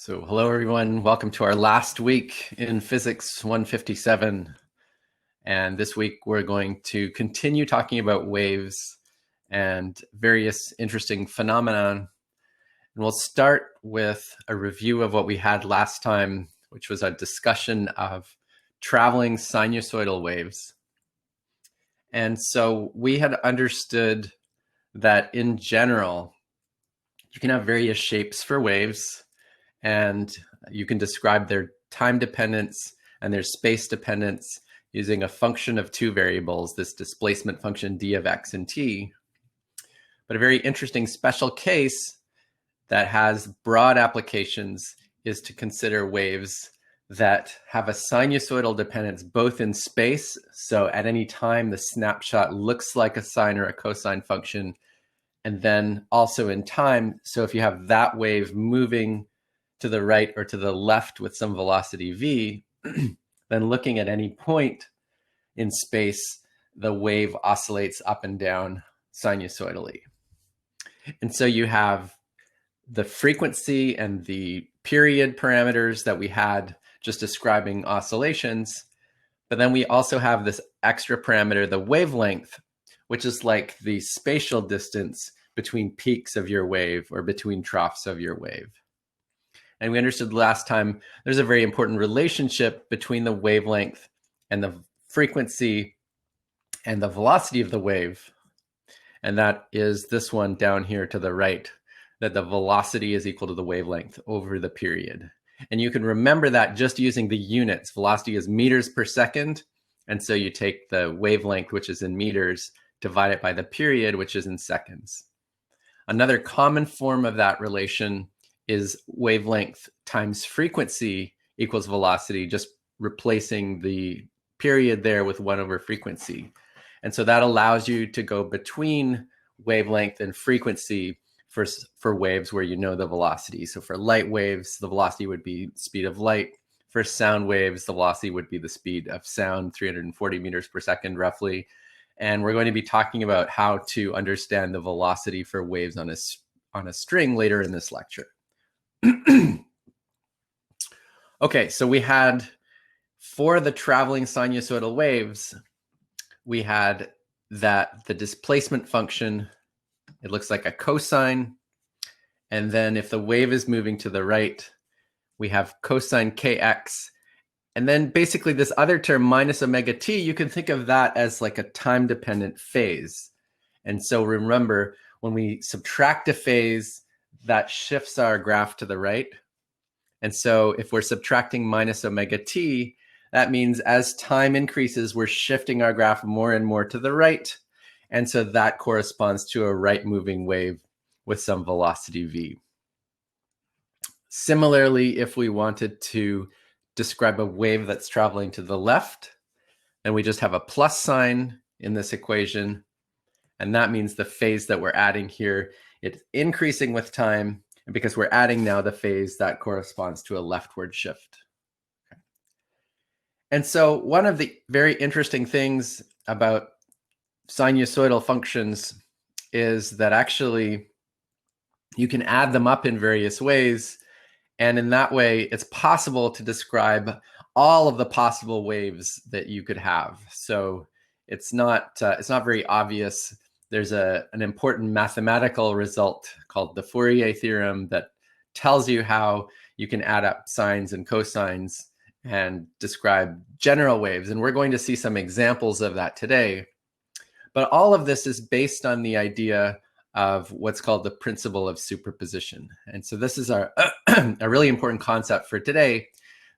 So hello everyone, welcome to our last week in Physics 157. And this week we're going to continue talking about waves and various interesting phenomena. And we'll start with a review of what we had last time, which was a discussion of traveling sinusoidal waves. And so we had understood that in general, you can have various shapes for waves, and you can describe their time dependence and their space dependence using a function of two variables, this displacement function d of x and t. But a very interesting special case that has broad applications is to consider waves that have a sinusoidal dependence both in space, so at any time the snapshot looks like a sine or a cosine function, and then also in time, so if you have that wave moving to the right or to the left with some velocity v, then looking at any point in space, the wave oscillates up and down sinusoidally. And so you have the frequency and the period parameters that we had just describing oscillations, but then we also have this extra parameter, the wavelength, which is like the spatial distance between peaks of your wave or between troughs of your wave. And we understood last time there's a very important relationship between the wavelength and the frequency and the velocity of the wave. And that is this one down here to the right, that the velocity is equal to the wavelength over the period. And you can remember that just using the units. Velocity is meters per second. And so you take the wavelength, which is in meters, divide it by the period, which is in seconds. Another common form of that relation is wavelength times frequency equals velocity, just replacing the period there with 1 over frequency. And so that allows you to go between wavelength and frequency for waves where you know the velocity. So for light waves, the velocity would be speed of light. For sound waves, the velocity would be the speed of sound, 340 meters per second roughly. And we're going to be talking about how to understand the velocity for waves on a string later in this lecture. Okay, so we had, for the traveling sinusoidal waves, we had that the displacement function, it looks like a cosine. And then if the wave is moving to the right, we have cosine kx. And then basically this other term, minus omega t, you can think of that as like a time-dependent phase. And so remember, when we subtract a phase, that shifts our graph to the right. And so if we're subtracting minus omega t, that means as time increases, we're shifting our graph more and more to the right. And so that corresponds to a right-moving wave with some velocity v. Similarly, if we wanted to describe a wave that's traveling to the left, then we just have a plus sign in this equation. And that means the phase that we're adding here, it's increasing with time. And because we're adding now the phase, that corresponds to a leftward shift. Okay. And so one of the very interesting things about sinusoidal functions is that actually you can add them up in various ways. And in that way, it's possible to describe all of the possible waves that you could have. So it's not very obvious. There's an important mathematical result called the Fourier Theorem that tells you how you can add up sines and cosines and describe general waves. And we're going to see some examples of that today. But all of this is based on the idea of what's called the principle of superposition. And so this is a really important concept for today,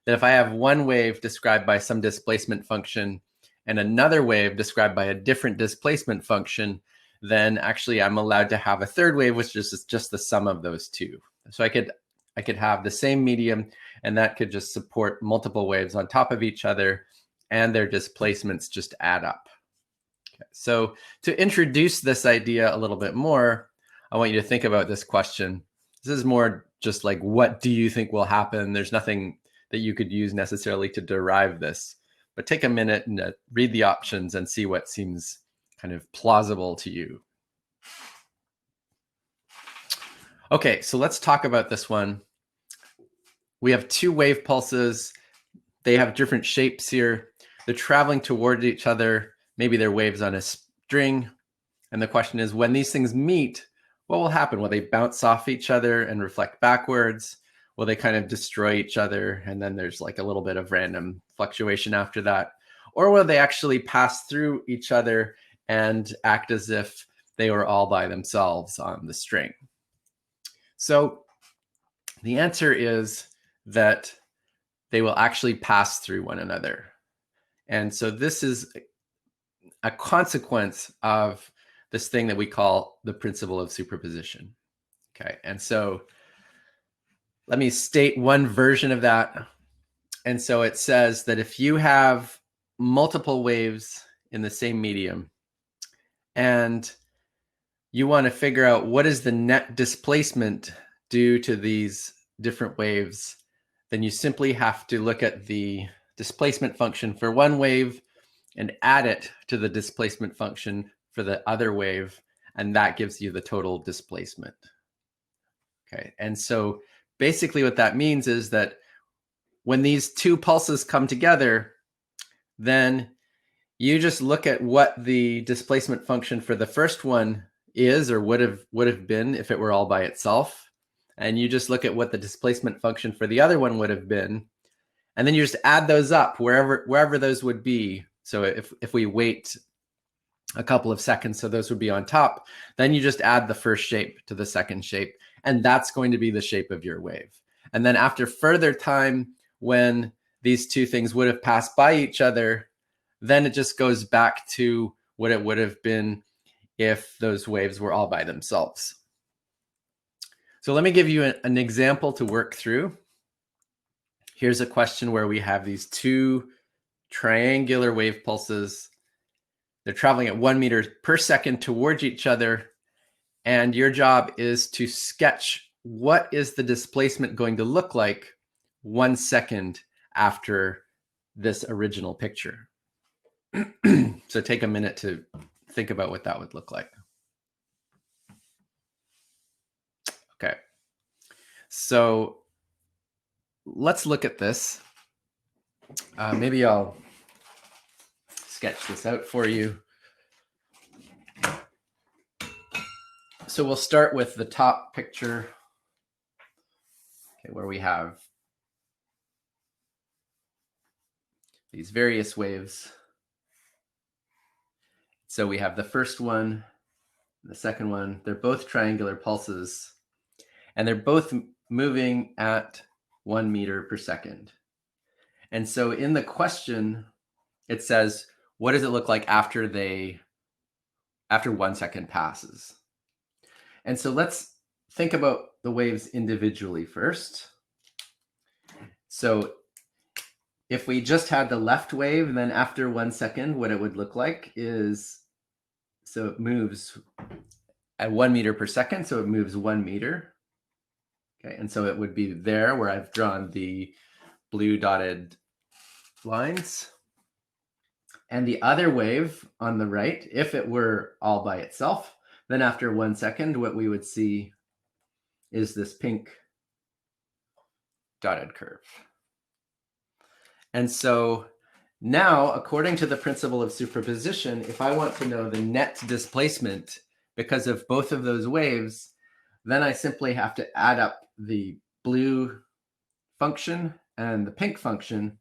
that if I have one wave described by some displacement function and another wave described by a different displacement function, then actually I'm allowed to have a third wave, which is just the sum of those two. So I could have the same medium, and that could just support multiple waves on top of each other, and their displacements just add up. Okay. So to introduce this idea a little bit more, I want you to think about this question. This is more just like, what do you think will happen? There's nothing that you could use necessarily to derive this, but take a minute and read the options and see what seems kind of plausible to you. Okay, so let's talk about this one. we have two wave pulses. They have different shapes here. They're traveling toward each other. Maybe they're waves on a string. And the question is, when these things meet, what will happen? Will they bounce off each other and reflect backwards? Will they kind of destroy each other? And then there's like a little bit of random fluctuation after that. Or will they actually pass through each other and act as if they were all by themselves on the string? So the answer is that they will actually pass through one another. And so this is a consequence of this thing that we call the principle of superposition. Okay, and so let me state one version of that. And so it says that if you have multiple waves in the same medium and you want to figure out what is the net displacement due to these different waves, then you simply have to look at the displacement function for one wave and add it to the displacement function for the other wave, and that gives you the total displacement. Okay, and so basically what that means is that when these two pulses come together, then you just look at what the displacement function for the first one is or would have been if it were all by itself, and you just look at what the displacement function for the other one would have been, and then you just add those up wherever those would be. So if we wait a couple of seconds, so those would be on top, then you just add the first shape to the second shape, and that's going to be the shape of your wave. And then after further time, when these two things would have passed by each other, then it just goes back to what it would have been if those waves were all by themselves. So let me give you an example to work through. Here's a question where we have these two triangular wave pulses. They're traveling at 1 meter per second towards each other. And your job is to sketch what is the displacement going to look like 1 second after this original picture. So take a minute to think about what that would look like. Okay. So let's look at this. Maybe I'll sketch this out for you. So we'll start with the top picture, okay, where we have these various waves. So we have the first one, the second one. They're both triangular pulses, and they're both moving at 1 meter per second. And so in the question, it says, what does it look like after 1 second passes? And so let's think about the waves individually first. So if we just had the left wave, and then after 1 second, what it would look like is, so it moves at 1 meter per second, so it moves 1 meter. Okay, and so it would be there where I've drawn the blue dotted lines. And the other wave on the right, if it were all by itself, then after 1 second, what we would see is this pink dotted curve. And so now, according to the principle of superposition, if I want to know the net displacement because of both of those waves, then I simply have to add up the blue function and the pink function.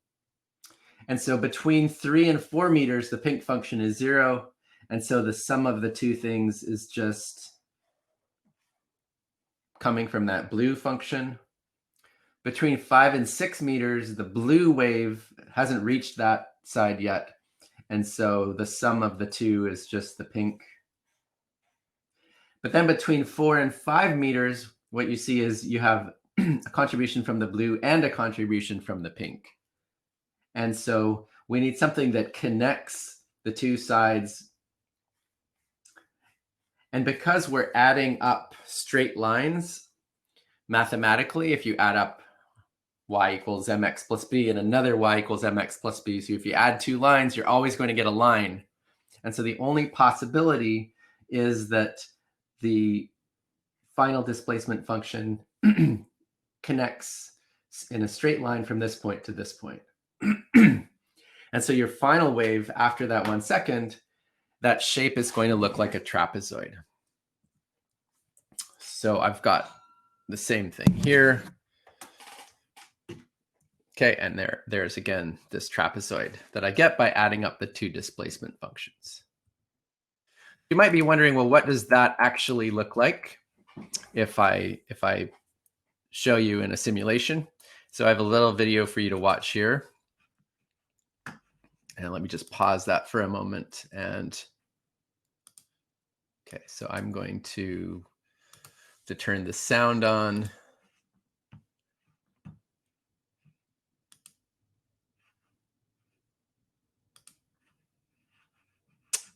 And so between 3 and 4 meters, the pink function is 0. And so the sum of the two things is just coming from that blue function. Between 5 and 6 meters, the blue wave hasn't reached that side yet. And so the sum of the two is just the pink. But then between 4 and 5 meters, what you see is you have a contribution from the blue and a contribution from the pink. And so we need something that connects the two sides. And because we're adding up straight lines, mathematically, if you add up y equals mx plus b and another y equals mx plus b, so if you add two lines, you're always going to get a line. And so the only possibility is that the final displacement function connects in a straight line from this point to this point. And so your final wave after that 1 second, that shape is going to look like a trapezoid. So I've got the same thing here. Okay, and there's again this trapezoid that I get by adding up the two displacement functions. You might be wondering, well, what does that actually look like if I show you in a simulation? So I have a little video for you to watch here. And let me just pause that for a moment. And okay, so I'm going to turn the sound on.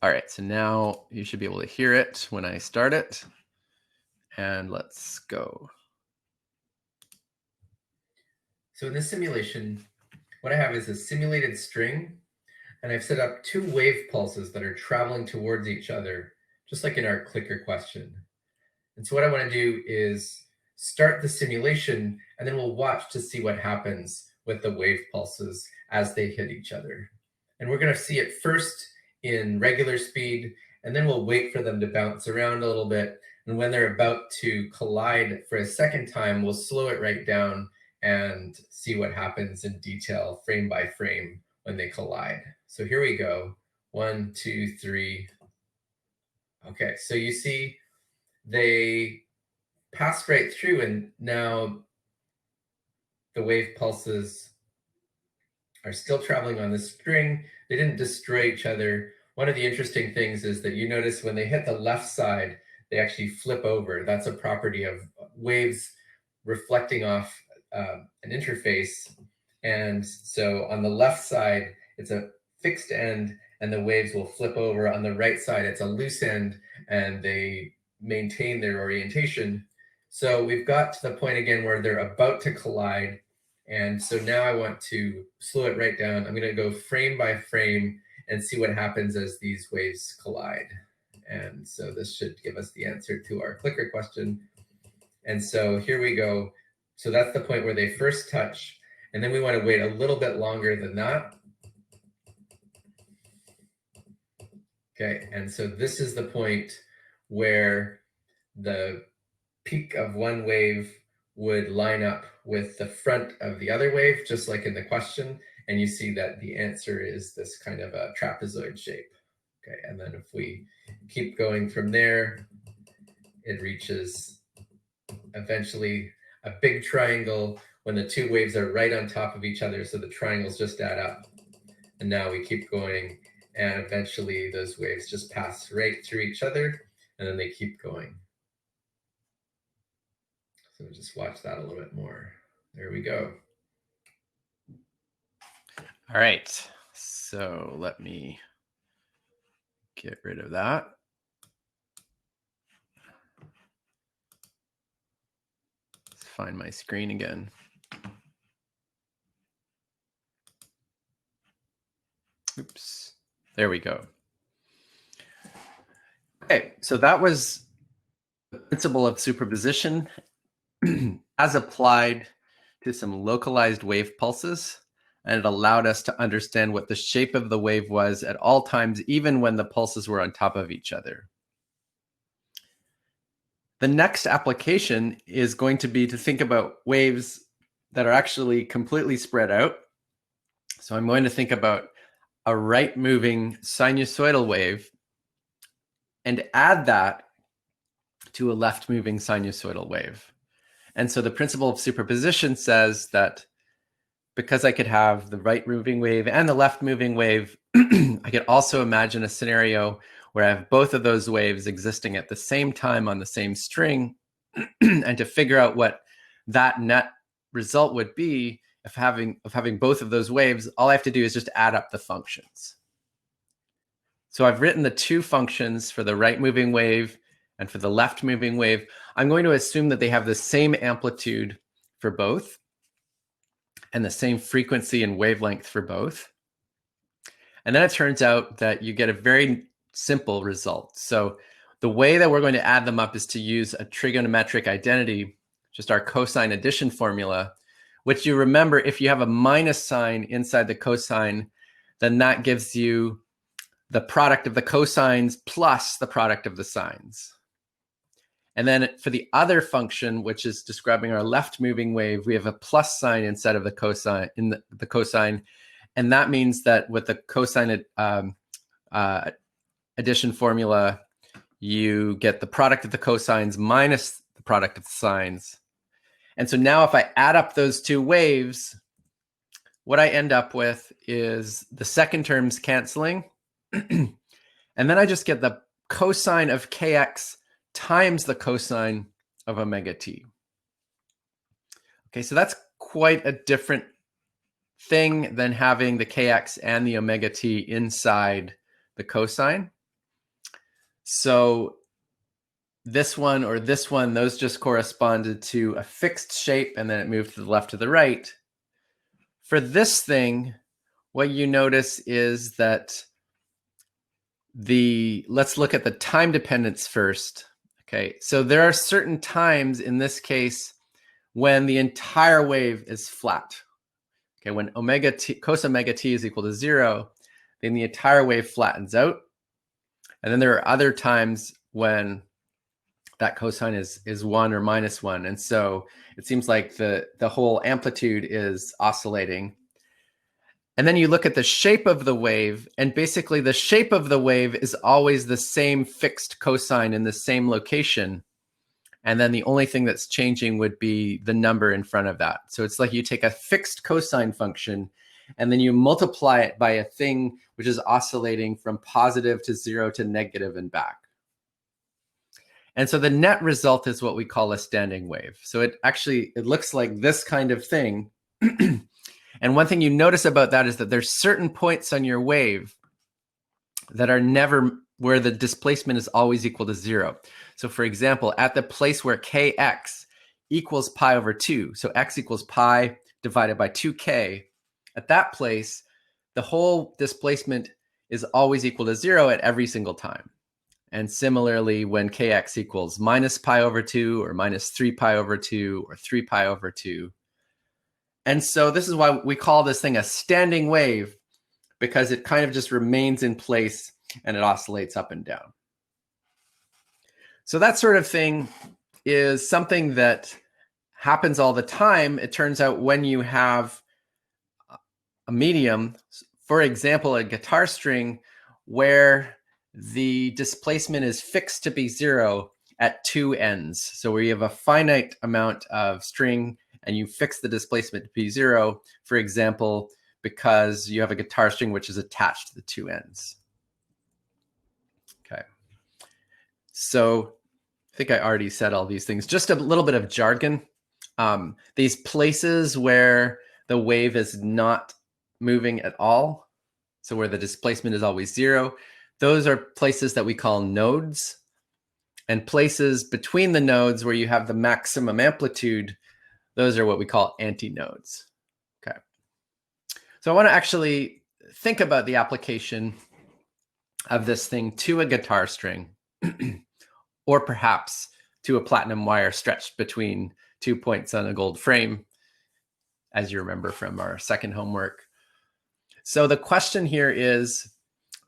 All right, so now you should be able to hear it when I start it. And let's go. So in this simulation, what I have is a simulated string, and I've set up two wave pulses that are traveling towards each other, just like in our clicker question. And so what I want to do is start the simulation, and then we'll watch to see what happens with the wave pulses as they hit each other. And we're going to see it first in regular speed, and then we'll wait for them to bounce around a little bit. And when they're about to collide for a second time, we'll slow it right down and see what happens in detail, frame by frame, when they collide. So here we go. 1, 2, 3. Okay, so you see they passed right through, and now the wave pulses are still traveling on the string. They didn't destroy each other. One of the interesting things is that you notice when they hit the left side, they actually flip over. That's a property of waves reflecting off an interface. And so on the left side, it's a fixed end, and the waves will flip over. On the right side, it's a loose end, and they maintain their orientation. So we've got to the point again where they're about to collide. And so now I want to slow it right down. I'm going to go frame by frame and see what happens as these waves collide. And so this should give us the answer to our clicker question. And so here we go. So that's the point where they first touch. And then we want to wait a little bit longer than that. Okay, and so this is the point where the peak of one wave would line up with the front of the other wave, just like in the question. And you see that the answer is this kind of a trapezoid shape. Okay, and then if we keep going from there, it reaches eventually a big triangle when the two waves are right on top of each other. So the triangles just add up. And now we keep going, and eventually those waves just pass right through each other, and then they keep going. So just watch that a little bit more. There we go. All right, so let me get rid of that. Let's find my screen again. Oops, there we go. Okay, so that was the principle of superposition as applied to some localized wave pulses, and it allowed us to understand what the shape of the wave was at all times, even when the pulses were on top of each other. The next application is going to be to think about waves that are actually completely spread out. So I'm going to think about a right-moving sinusoidal wave and add that to a left-moving sinusoidal wave. And so the principle of superposition says that because I could have the right-moving wave and the left-moving wave, I could also imagine a scenario where I have both of those waves existing at the same time on the same string. And to figure out what that net result would be of having both of those waves, all I have to do is just add up the functions. So I've written the two functions for the right-moving wave and for the left-moving wave. I'm going to assume that they have the same amplitude for both and the same frequency and wavelength for both. And then it turns out that you get a very simple result. So the way that we're going to add them up is to use a trigonometric identity, just our cosine addition formula, which you remember, if you have a minus sign inside the cosine, then that gives you the product of the cosines plus the product of the sines. And then for the other function, which is describing our left moving wave, we have a plus sign instead of the cosine in the cosine. And that means that with the cosine addition formula, you get the product of the cosines minus the product of the sines. And so now if I add up those two waves, what I end up with is the second terms canceling. And then I just get the cosine of kx times the cosine of omega t. Okay, so that's quite a different thing than having the kx and the omega t inside the cosine. So this one or this one, those just corresponded to a fixed shape, and then it moved to the left to the right. For this thing, what you notice is that let's look at the time dependence first. Okay, so there are certain times in this case when the entire wave is flat. Okay, when cos omega t is equal to 0, then the entire wave flattens out. And then there are other times when that cosine is 1 or minus 1. And so it seems like the whole amplitude is oscillating. And then you look at the shape of the wave, and basically the shape of the wave is always the same fixed cosine in the same location. And then the only thing that's changing would be the number in front of that. So it's like you take a fixed cosine function, and then you multiply it by a thing which is oscillating from positive to 0 to negative and back. And so the net result is what we call a standing wave. So it looks like this kind of thing. And one thing you notice about that is that there's certain points on your wave that are never where the displacement is always equal to 0. So for example, at the place where kx equals pi over 2, so x equals pi divided by 2k, at that place, the whole displacement is always equal to 0 at every single time. And similarly, when kx equals minus pi over 2 or minus 3 pi over 2 or 3 pi over 2. And so this is why we call this thing a standing wave, because it kind of just remains in place and it oscillates up and down. So that sort of thing is something that happens all the time. It turns out when you have a medium, for example, a guitar string, where the displacement is fixed to be 0 at two ends. So where you have a finite amount of string and you fix the displacement to be 0, for example, because you have a guitar string which is attached to the two ends. Okay. So I think I already said all these things. Just a little bit of jargon. These places where the wave is not moving at all, so where the displacement is always 0, those are places that we call nodes. And places between the nodes where you have the maximum amplitude, those are what we call antinodes. Okay. So I want to actually think about the application of this thing to a guitar string, or perhaps to a platinum wire stretched between 2 points on a gold frame, as you remember from our second homework. So the question here is,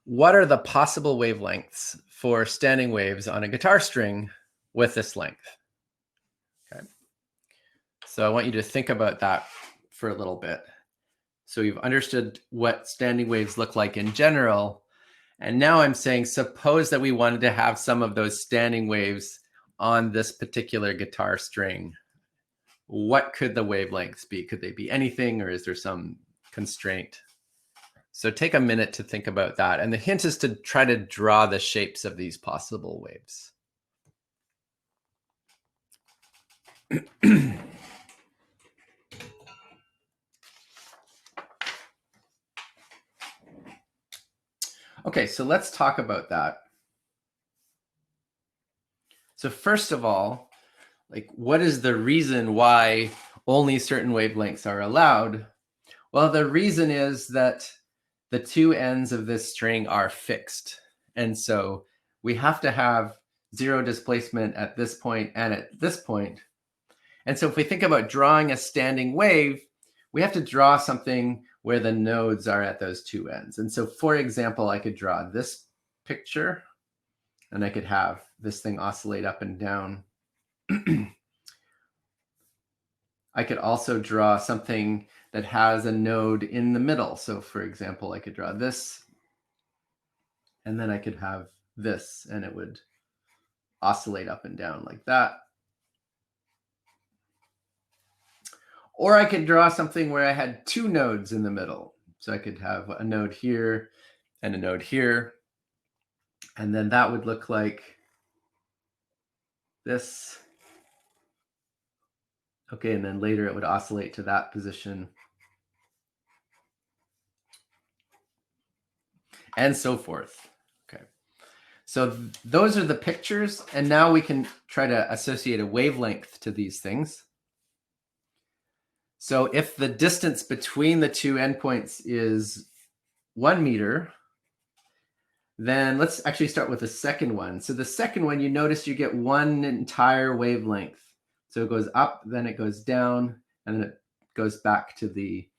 what are the possible wavelengths for standing waves on a guitar string with this length? Okay. So I want you to think about that for a little bit. So you've understood what standing waves look like in general. And now I'm saying, suppose that we wanted to have some of those standing waves on this particular guitar string. What could the wavelengths be? Could they be anything, or is there some constraint? So take a minute to think about that. And the hint is to try to draw the shapes of these possible waves. Okay, so let's talk about that. So first of all, like, what is the reason why only certain wavelengths are allowed? Well, the reason is that the two ends of this string are fixed. And so we have to have 0 displacement at this point and at this point. And so if we think about drawing a standing wave, we have to draw something where the nodes are at those two ends. And so, for example, I could draw this picture, and I could have this thing oscillate up and down. I could also draw something that has a node in the middle. So for example, I could draw this, and then I could have this, and it would oscillate up and down like that. Or I could draw something where I had two nodes in the middle. So I could have a node here and a node here. And then that would look like this. Okay, and then later it would oscillate to that position. And so forth. Okay, so those are the pictures, and now we can try to associate a wavelength to these things. So if the distance between the two endpoints is 1 meter, then let's actually start with the second one. So the second one, you notice you get one entire wavelength. So it goes up, then it goes down, and then it goes back to the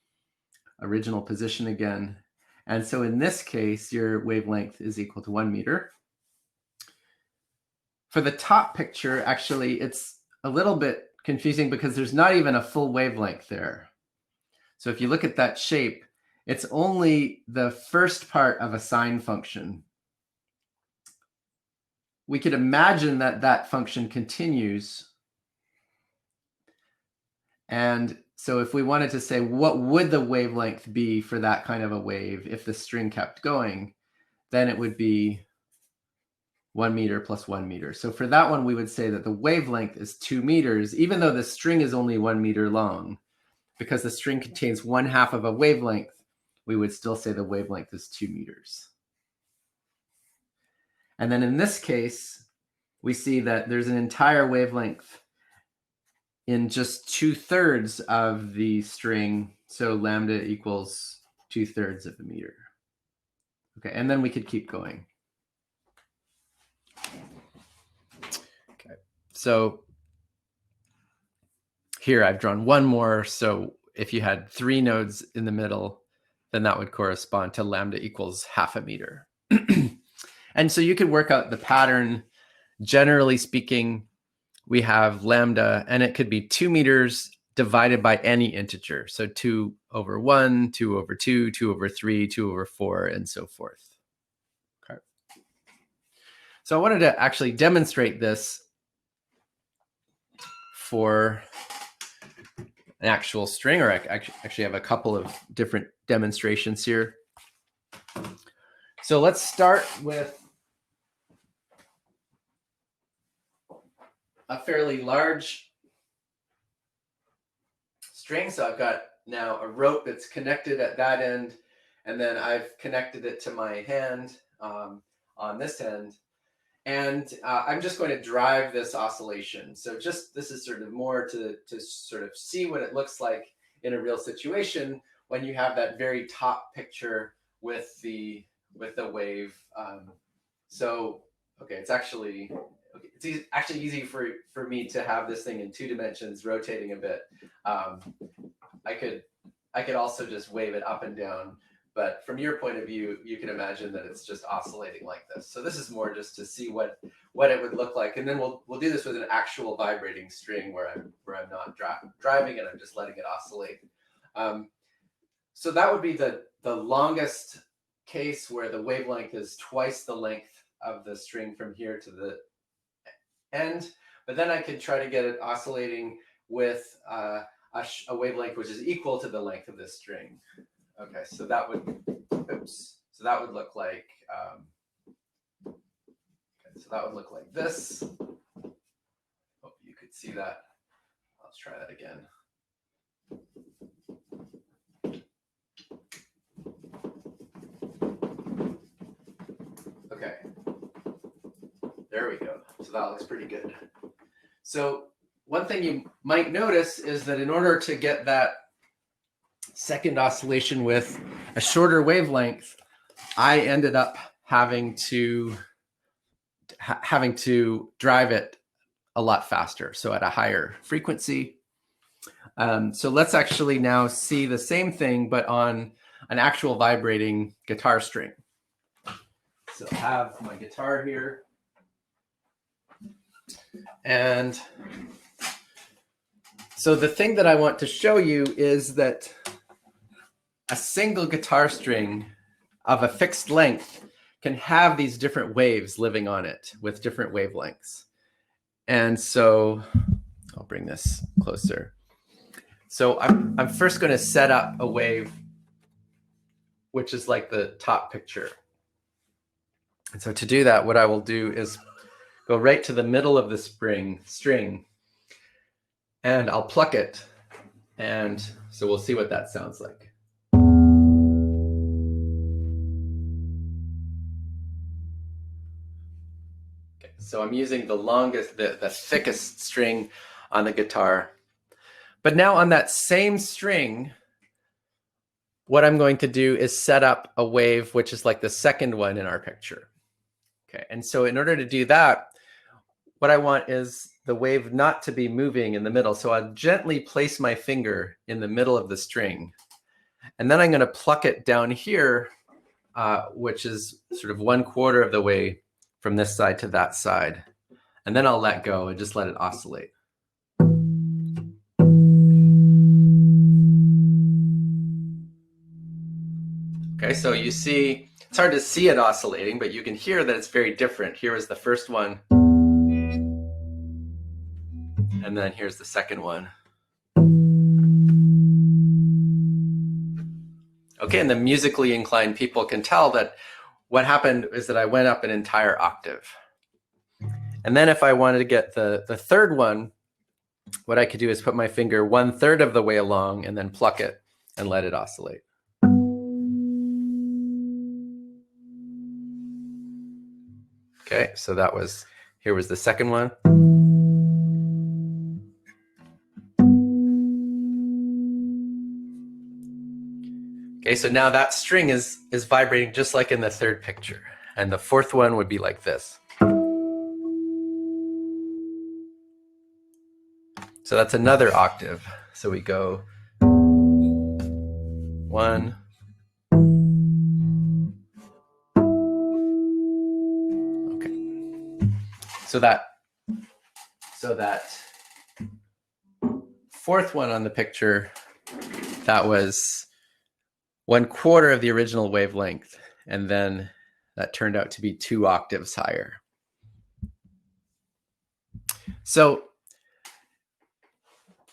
original position again. And so in this case, your wavelength is equal to 1 meter. For the top picture, actually, it's a little bit confusing because there's not even a full wavelength there. So if you look at that shape, it's only the first part of a sine function. We could imagine that that function continues. And so if we wanted to say, what would the wavelength be for that kind of a wave if the string kept going, then it would be 1 meter plus 1 meter. So for that one, we would say that the wavelength is 2 meters, even though the string is only 1 meter long. Because the string contains 1/2 of a wavelength, we would still say the wavelength is 2 meters. And then in this case, we see that there's an entire wavelength in just 2/3 of the string. So lambda equals 2/3 of a meter. Okay, and then we could keep going. Okay, so here I've drawn one more. So if you had 3 nodes in the middle, then that would correspond to lambda equals 1/2 meter. And so you could work out the pattern. Generally speaking, we have lambda, and it could be 2 meters divided by any integer. So 2 over 1, 2 over 2, 2 over 3, 2 over 4, and so forth. Okay. So I wanted to actually demonstrate this for an actual string, or I actually have a couple of different demonstrations here. So let's start with a fairly large string. So I've got now a rope that's connected at that end, and then I've connected it to my hand on this end. And I'm just going to drive this oscillation. So just this is sort of more to sort of see what it looks like in a real situation when you have that very top picture with the wave. So okay, it's actually easy for me to have this thing in 2 dimensions rotating a bit. I could also just wave it up and down. But from your point of view, you can imagine that it's just oscillating like this. So this is more just to see what it would look like, and then we'll do this with an actual vibrating string where I'm not driving it, I'm just letting it oscillate. So that would be the longest case where the wavelength is twice the length of the string from here to the end. But then I could try to get it oscillating with a wavelength which is equal to the length of this string. Okay, so that would, so that would look like, so that would look like this. Hope you could see that. Let's try that again. Okay, there we go. So that looks pretty good. So one thing you might notice is that in order to get that second oscillation with a shorter wavelength, I ended up having to drive it a lot faster, so at a higher frequency. So let's actually now see the same thing, but on an actual vibrating guitar string. So I have my guitar here. And so the thing that I want to show you is that a single guitar string of a fixed length can have these different waves living on it with different wavelengths. And so I'll bring this closer. So I'm first going to set up a wave, which is like the top picture. And so to do that, what I will do is go right to the middle of the string, and I'll pluck it. And so we'll see what that sounds like. Okay, so I'm using the longest, the thickest string on the guitar. But now on that same string, what I'm going to do is set up a wave, which is like the second one in our picture. Okay, and so in order to do that, what I want is the wave not to be moving in the middle. So I'll gently place my finger in the middle of the string. And then I'm going to pluck it down here, which is sort of 1/4 of the way from this side to that side. And then I'll let go and just let it oscillate. Okay, so you see, it's hard to see it oscillating, but you can hear that it's very different. Here is the first one. And then here's the second one. Okay, and the musically inclined people can tell that what happened is that I went up an entire octave. And then if I wanted to get the third one, what I could do is put my finger 1/3 of the way along and then pluck it and let it oscillate. Okay, so here was the second one. Okay, so now that string is vibrating just like in the third picture. And the fourth one would be like this. So that's another octave. So we go 1. Okay. So that fourth one on the picture, that was 1/4 of the original wavelength, and then that turned out to be 2 octaves higher. So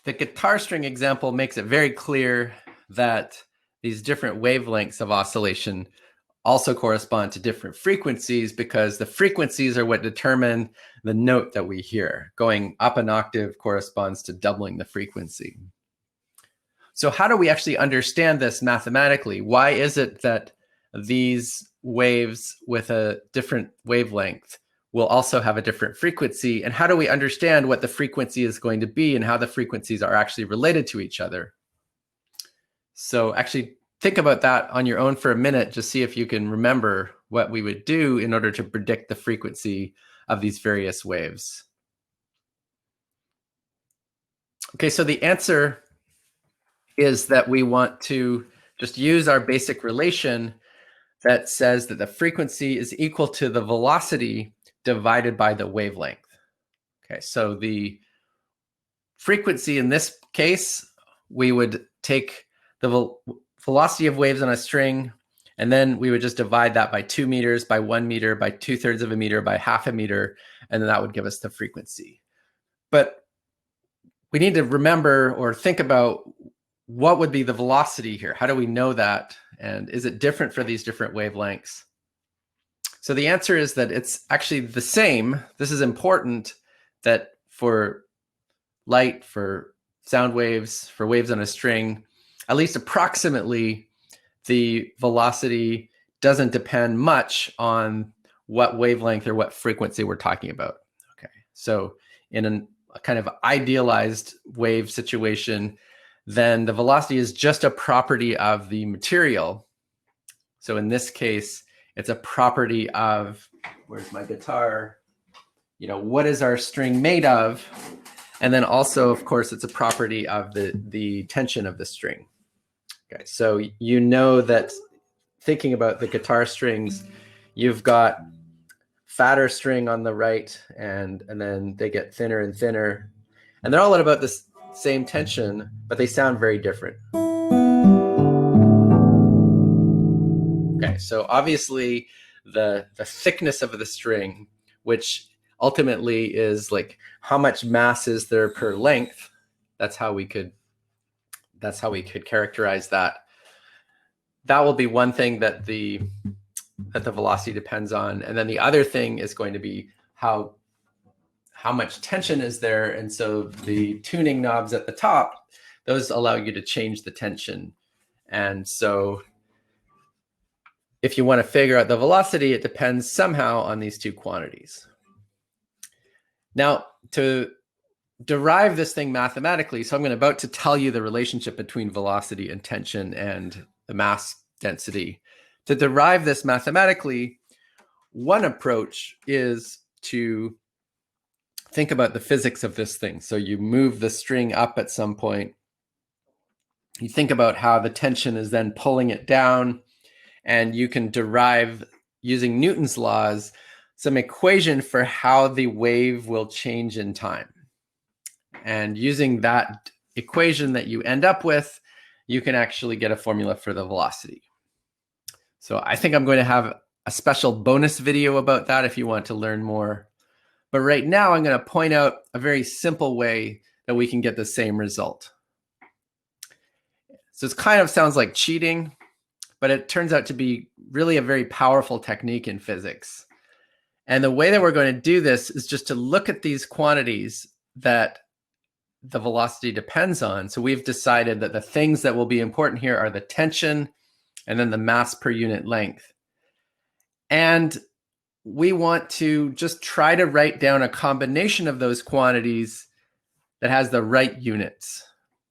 the guitar string example makes it very clear that these different wavelengths of oscillation also correspond to different frequencies, because the frequencies are what determine the note that we hear. Going up an octave corresponds to doubling the frequency. So how do we actually understand this mathematically? Why is it that these waves with a different wavelength will also have a different frequency? And how do we understand what the frequency is going to be and how the frequencies are actually related to each other? So actually think about that on your own for a minute. Just see if you can remember what we would do in order to predict the frequency of these various waves. Okay, so the answer is that we want to just use our basic relation that says that the frequency is equal to the velocity divided by the wavelength. Okay, so the frequency in this case, we would take the velocity of waves on a string, and then we would just divide that by 2 meters, by 1 meter, by 2/3 of a meter, by 1/2 a meter, and then that would give us the frequency. But we need to remember or think about what would be the velocity here? How do we know that? And is it different for these different wavelengths? So the answer is that it's actually the same. This is important, that for light, for sound waves, for waves on a string, at least approximately, the velocity doesn't depend much on what wavelength or what frequency we're talking about. Okay, so in a kind of idealized wave situation, then the velocity is just a property of the material. So in this case, it's a property of, where's my guitar? What is our string made of? And then also, of course, it's a property of the tension of the string. Okay, so you know that thinking about the guitar strings, you've got fatter string on the right, and then they get thinner and thinner. And they're all at about the same tension, but they sound very different. Okay, so obviously the thickness of the string, which ultimately is like how much mass is there per length, that's how we could characterize that. That will be one thing that the velocity depends on. And then the other thing is going to be how much tension is there. And so the tuning knobs at the top, those allow you to change the tension. And so if you want to figure out the velocity, it depends somehow on these two quantities. Now, to derive this thing mathematically, so I'm about to tell you the relationship between velocity and tension and the mass density. To derive this mathematically, one approach is to think about the physics of this thing. So you move the string up at some point. You think about how the tension is then pulling it down, and you can derive, using Newton's laws, some equation for how the wave will change in time. And using that equation that you end up with, you can actually get a formula for the velocity. So I think I'm going to have a special bonus video about that if you want to learn more. But right now, I'm going to point out a very simple way that we can get the same result. So it kind of sounds like cheating, but it turns out to be really a very powerful technique in physics. And the way that we're going to do this is just to look at these quantities that the velocity depends on. So we've decided that the things that will be important here are the tension and then the mass per unit length. And we want to just try to write down a combination of those quantities that has the right units.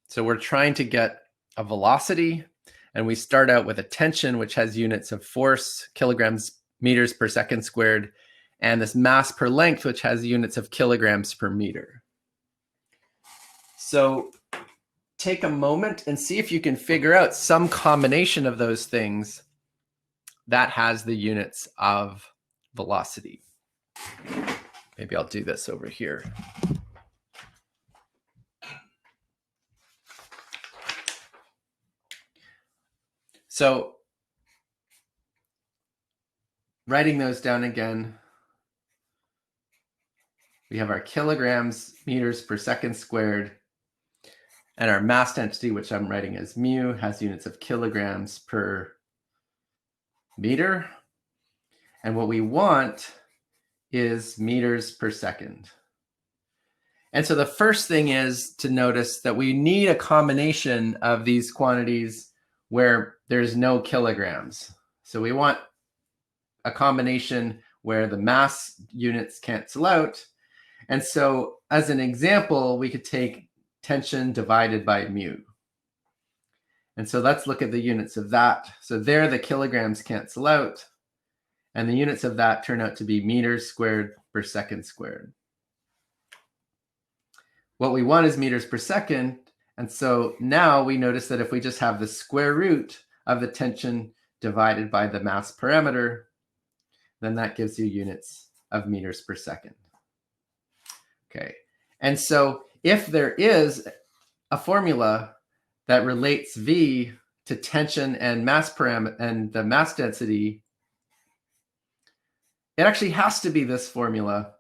So we're trying to get a velocity, and we start out with a tension, which has units of force, kilograms, meters per second squared, and this mass per length, which has units of kilograms per meter. So take a moment and see if you can figure out some combination of those things that has the units of velocity. Maybe I'll do this over here. So writing those down again, we have our kilograms, meters per second squared, and our mass density, which I'm writing as mu, has units of kilograms per meter. And what we want is meters per second. And so the first thing is to notice that we need a combination of these quantities where there's no kilograms. So we want a combination where the mass units cancel out. And so as an example, we could take tension divided by mu. And so let's look at the units of that. So there the kilograms cancel out, and the units of that turn out to be meters squared per second squared. What we want is meters per second. And so now we notice that if we just have the square root of the tension divided by the mass parameter, then that gives you units of meters per second. Okay, and so if there is a formula that relates V to tension and mass parameter and the mass density, it actually has to be this formula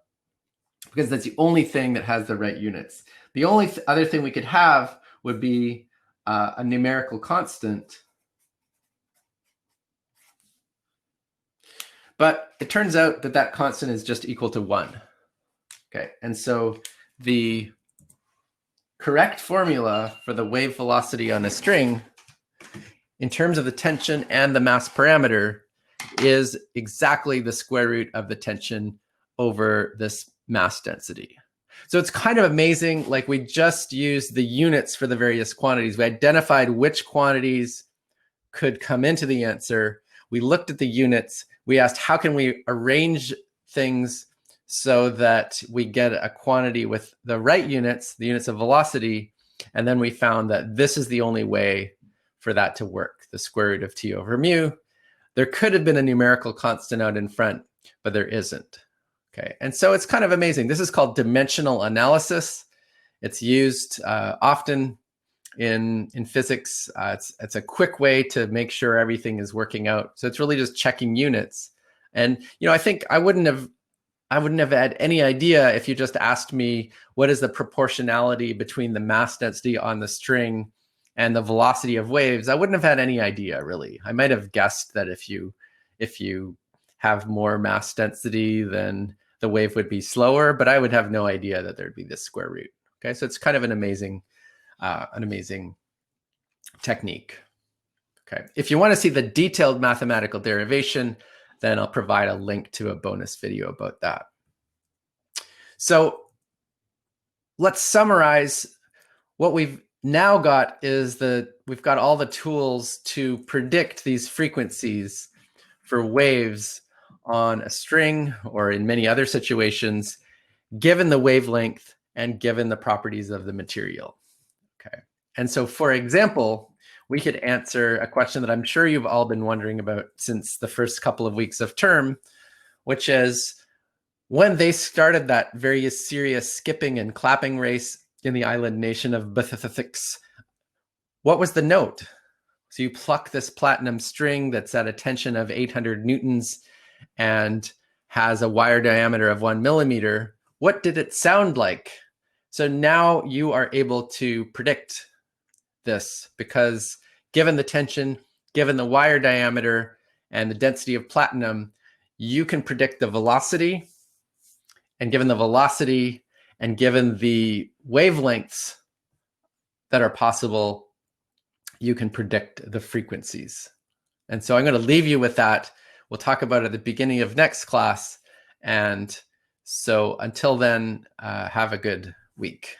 because that's the only thing that has the right units. The only other thing we could have would be a numerical constant. But it turns out that that constant is just equal to 1. Okay, and so the correct formula for the wave velocity on a string in terms of the tension and the mass parameter is exactly the square root of the tension over this mass density. So it's kind of amazing, like we just used the units for the various quantities. We identified which quantities could come into the answer. We looked at the units. We asked, how can we arrange things so that we get a quantity with the right units, the units of velocity, and then we found that this is the only way for that to work, the square root of t over mu. There could have been a numerical constant out in front, but there isn't. Okay, and so it's kind of amazing. This is called dimensional analysis. It's used often in physics. It's a quick way to make sure everything is working out. So it's really just checking units. And I think I wouldn't have had any idea if you just asked me what is the proportionality between the mass density on the string and the velocity of waves. I wouldn't have had any idea, really. I might have guessed that if you have more mass density, then the wave would be slower, but I would have no idea that there'd be this square root. Okay, so it's kind of an amazing technique. Okay, if you want to see the detailed mathematical derivation, then I'll provide a link to a bonus video about that. So let's summarize. What we've now got is we've got all the tools to predict these frequencies for waves on a string or in many other situations, given the wavelength and given the properties of the material. Okay, and so for example, we could answer a question that I'm sure you've all been wondering about since the first couple of weeks of term, which is when they started that very serious skipping and clapping race in the island nation of Bethithix, what was the note? So you pluck this platinum string that's at a tension of 800 newtons and has a wire diameter of 1 millimeter. What did it sound like? So now you are able to predict this, because given the tension, given the wire diameter, and the density of platinum, you can predict the velocity. And given the velocity and given the wavelengths that are possible, you can predict the frequencies. And so I'm going to leave you with that. We'll talk about it at the beginning of next class. And so until then, have a good week.